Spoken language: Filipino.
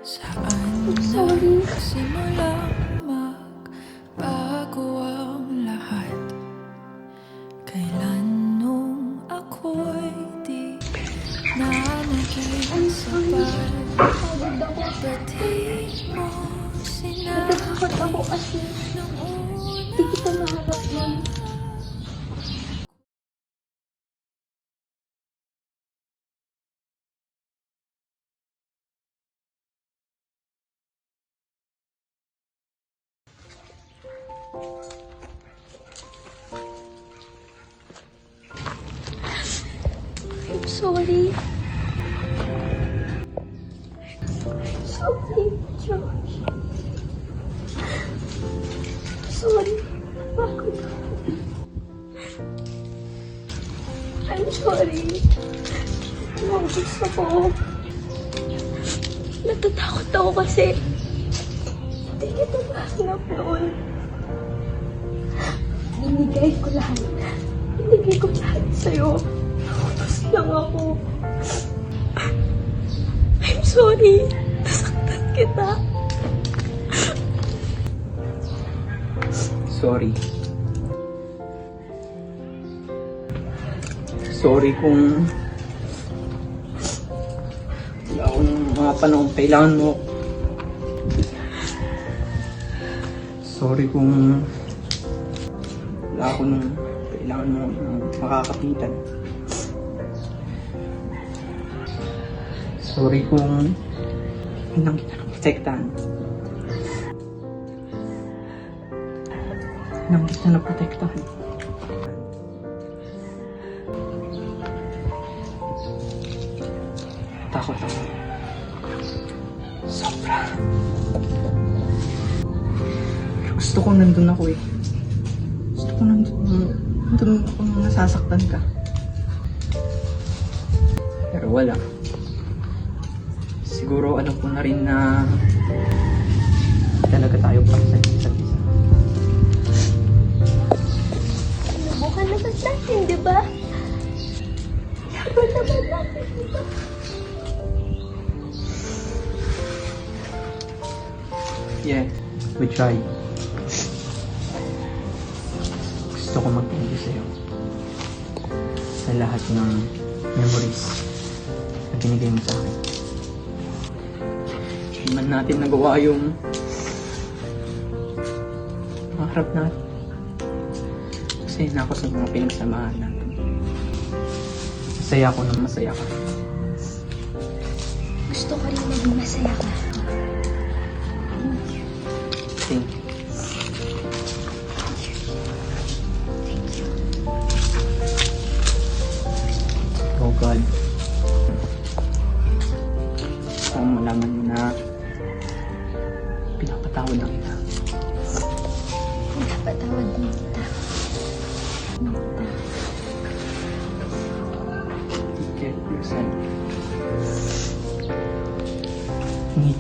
Saan Sorry. nagsimulang magbago ang lahat? Kailan nung ako'y di na naging sapat? Pagod ako. Ba't di mo Natatakot ako sinabi kasi nung hindi kita mahanap nun. I'm sorry. Sorry, Josh. Sorry. Pagod ako. I'm sorry. Ang gusto ko. Natatakot ako kasi hindi kita mahanap noon. Binigay ko lahat. Binigay ko lahat sa'yo. Tapos lang ako. I'm sorry. Nasaktan kita. Sorry. Sorry kung wala akong mga panahon kailangan mo. Sorry kung wala ako nung kailangan mo ng makakapitan. Sorry kung hindi lang kita naprotektahan. Nang kita naprotektahan. Takot ako. Sobra. Pero gusto ko nandun ako eh. Gusto ko nandun ako nung nasasaktan ka. Pero wala. Siguro alam ko na rin na talaga tayo para sa isa't isa. Subukan naman natin, di ba? Laban naman natin, di ba? Yeah, we tried. Gusto ko mag-thank you sa'yo sa lahat ng memories na binigay mo sa akin. Hindi man natin nagawa yung maharap natin. Masaya na ako sa mga pinagsamahan natin. Masaya ako nang masaya ka. Gusto ko rin maging masaya ka. Thank you. Oh God. Gusto kong malaman mo na pinapatawad na kita. Pinapatawad din kita. Take care of yourself. Need